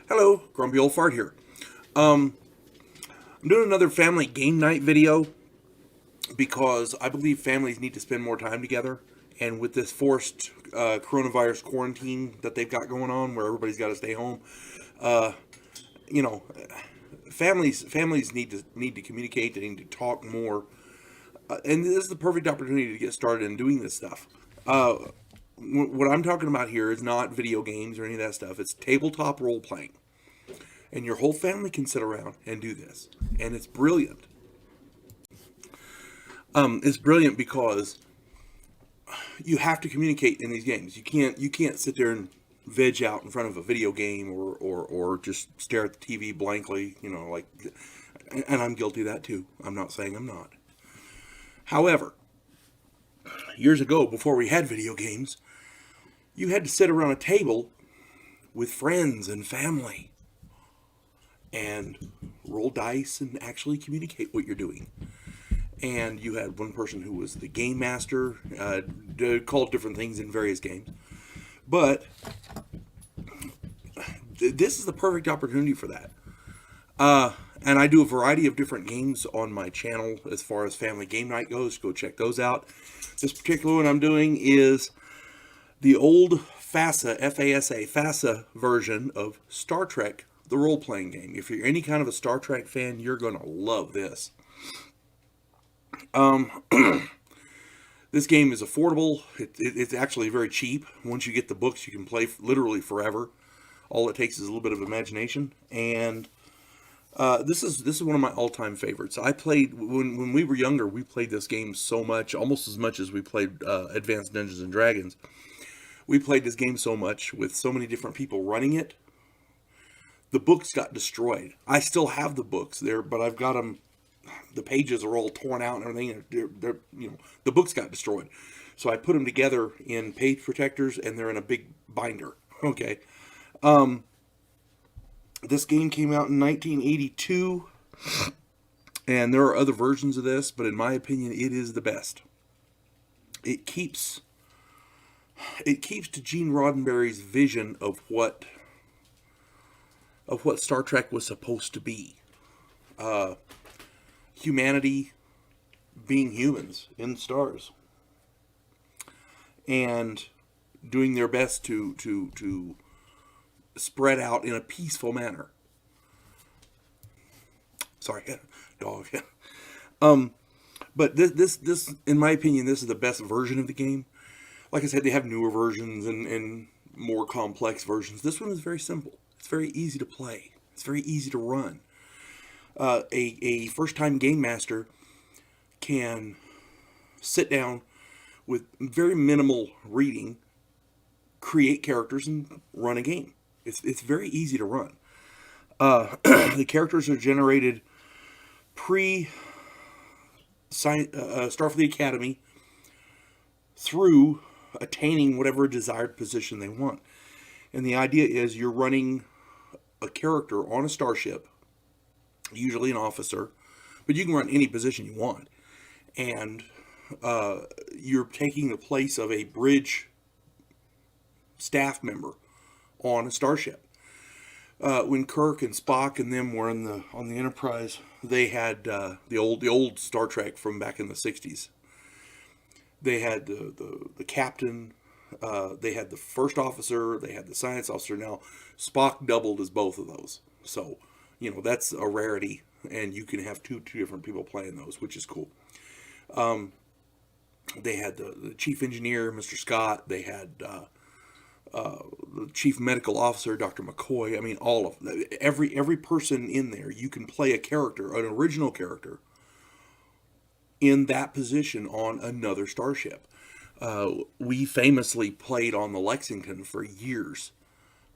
Hello, Grumpy Old Fart here. I'm doing another family game night video because I believe families need to spend more time together. And with this forced coronavirus quarantine that they've got going on, where everybody's got to stay home, uh, you know, families need to communicate. They need to talk more, and this is the perfect opportunity to get started in doing this stuff. What I'm talking about here is not video games or any of that stuff. It's tabletop role playing. And your whole family can sit around and do this, and it's brilliant. It's brilliant because you have to communicate in these games. You can't sit there and veg out in front of a video game or just stare at the TV blankly. And I'm guilty of that too. I'm not saying I'm not. However, years ago, before we had video games, you had to sit around a table with friends and family and roll dice and actually communicate what you're doing. And you had one person who was the game master, called different things in various games. But this is the perfect opportunity for that. And I do a variety of different games on my channel as far as family game night goes. Go check those out. This particular one I'm doing is the old FASA version of Star Trek, the role-playing game. If you're any kind of a Star Trek fan, you're going to love this. This game is affordable. It's actually very cheap. Once you get the books, you can play literally forever. All it takes is a little bit of imagination. And this is one of my all-time favorites. I played, when we were younger, we played this game so much, almost as much as we played Advanced Dungeons and Dragons. We played this game so much with so many different people running it. The books got destroyed. I still have the books there, but I've got them. The pages are all torn out and everything. The books got destroyed. So I put them together in page protectors, and they're in a big binder. Okay. This game came out in 1982, and there are other versions of this, but in my opinion, it is the best. It keeps to Gene Roddenberry's vision of what Star Trek was supposed to be. Humanity being humans in stars and doing their best to spread out in a peaceful manner. Sorry, dog. But this, in my opinion, this is the best version of the game. Like I said, they have newer versions and more complex versions. This one is very simple. It's very easy to play. It's very easy to run. A first-time game master can sit down with very minimal reading, create characters, and run a game. It's very easy to run. The characters are generated Starfleet Academy through attaining whatever desired position they want. And the idea is you're running a character on a starship, usually an officer, but you can run any position you want. And you're taking the place of a bridge staff member on a starship. When Kirk and Spock and them were on the Enterprise, they had the old Star Trek from back in the 60s. They had the captain, they had the first officer, they had the science officer. Now Spock doubled as both of those, so that's a rarity, and you can have two different people playing those, which is cool. They had the chief engineer, Mr. Scott. They had the chief medical officer, Dr. McCoy. I mean, all of them. Every person in there, you can play a character, an original character, in that position on another starship. We famously played on the Lexington for years.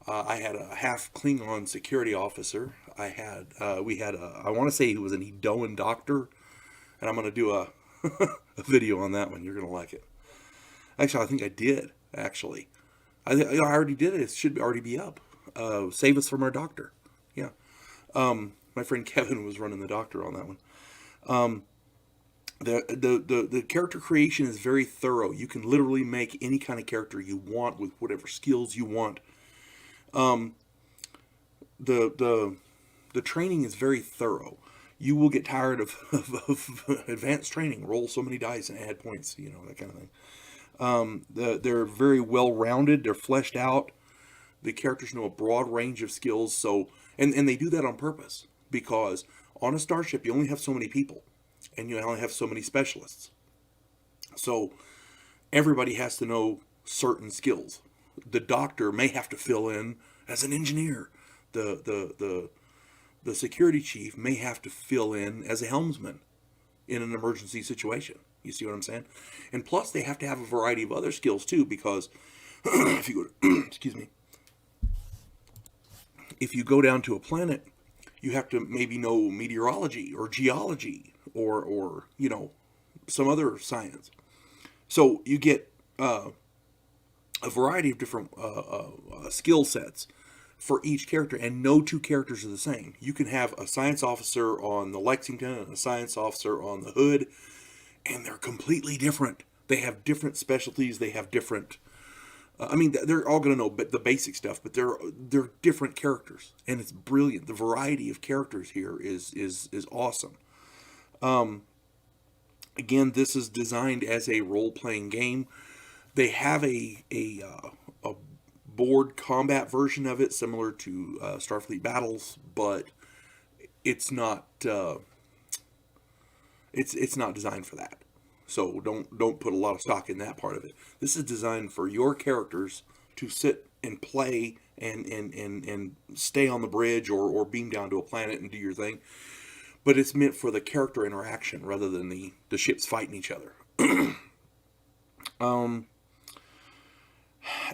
I had a half Klingon security officer. We had I want to say he was an Edoan doctor, and I'm going to do a video on that one. You're going to like it. Actually, I think I did. Actually, I already did it. It should already be up. Save us from our doctor. Yeah. My friend Kevin was running the doctor on that one. The character creation is very thorough. You can literally make any kind of character you want with whatever skills you want. the training is very thorough. You will get tired of advanced training. Roll so many dice and add points, that kind of thing. They're very well rounded. They're fleshed out. The characters know a broad range of skills. So, and they do that on purpose, because on a starship you only have so many people, and you only have so many specialists. So everybody has to know certain skills. The doctor may have to fill in as an engineer. The security chief may have to fill in as a helmsman in an emergency situation. You see what I'm saying? And plus, they have to have a variety of other skills too, because if you go to, excuse me, if you go down to a planet, you have to maybe know meteorology or geology or some other science. So you get a variety of different skill sets for each character, and no two characters are the same. You can have a science officer on the Lexington and a science officer on the Hood, and they're completely different. They have different specialties. They have different. They're all going to know the basic stuff, but they're different characters, and it's brilliant. The variety of characters here is awesome. Again, this is designed as a role-playing game. They have a board combat version of it, similar to Starfleet Battles, but it's not it's not designed for that. So don't put a lot of stock in that part of it. This is designed for your characters to sit and play and stay on the bridge or beam down to a planet and do your thing. But it's meant for the character interaction rather than the ships fighting each other.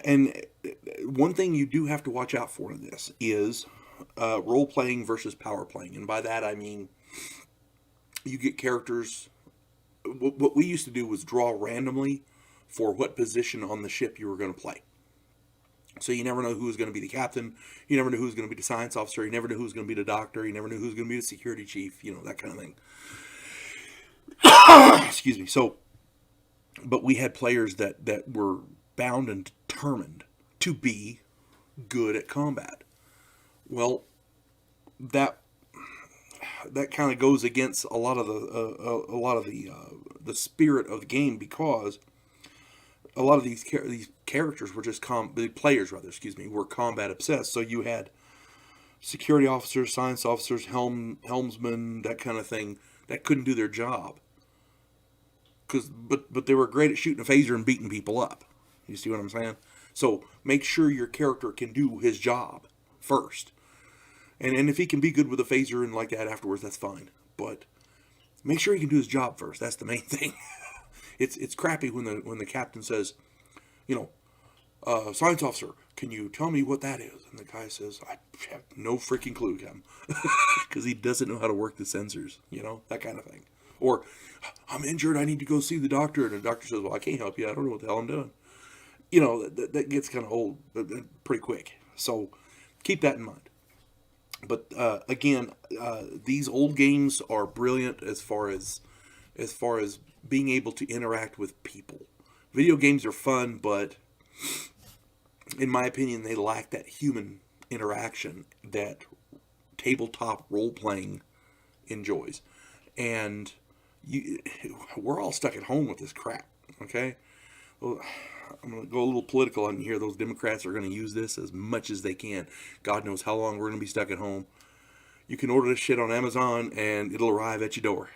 And one thing you do have to watch out for in this is role playing versus power playing. And by that I mean you get characters. What we used to do was draw randomly for what position on the ship you were going to play. So you never know who's going to be the captain. You never know who's going to be the science officer. You never know who's going to be the doctor. You never know who's going to be the security chief. That kind of thing. Excuse me. So, but we had players that were bound and determined to be good at combat. Well, that kind of goes against a lot of the spirit of the game, because a lot of these characters were just the players rather, were combat obsessed. So you had security officers, science officers, helmsmen, that kind of thing, that couldn't do their job. But they were great at shooting a phaser and beating people up. You see what I'm saying? So make sure your character can do his job first. And if he can be good with a phaser and like that afterwards, that's fine. But make sure he can do his job first. That's the main thing. It's crappy when the captain says, science officer, can you tell me what that is? And the guy says, I have no freaking clue, Captain. Because he doesn't know how to work the sensors, that kind of thing. Or, I'm injured, I need to go see the doctor. And the doctor says, well, I can't help you, I don't know what the hell I'm doing. That gets kind of old pretty quick. So keep that in mind. But again, these old games are brilliant as far as being able to interact with people. Video games are fun, but in my opinion, they lack that human interaction that tabletop role-playing enjoys. And we're all stuck at home with this crap, okay? Well, I'm going to go a little political on here. Those Democrats are going to use this as much as they can. God knows how long we're going to be stuck at home. You can order this shit on Amazon and it'll arrive at your door.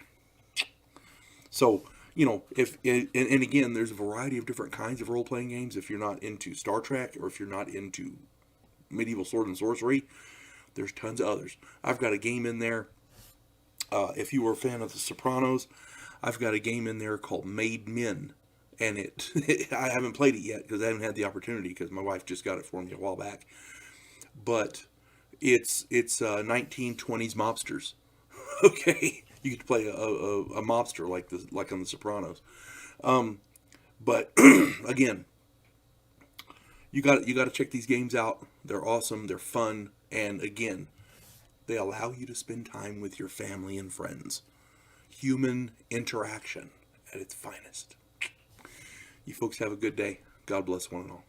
So, and again, there's a variety of different kinds of role-playing games. If you're not into Star Trek or if you're not into medieval sword and sorcery, there's tons of others. I've got a game in there. If you were a fan of The Sopranos, I've got a game in there called Made Men. And I haven't played it yet because I haven't had the opportunity because my wife just got it for me a while back. But it's 1920s mobsters. Okay, you get to play a mobster like on The Sopranos. But again, you got to check these games out. They're awesome. They're fun, and again, they allow you to spend time with your family and friends. Human interaction at its finest. You folks have a good day. God bless one and all.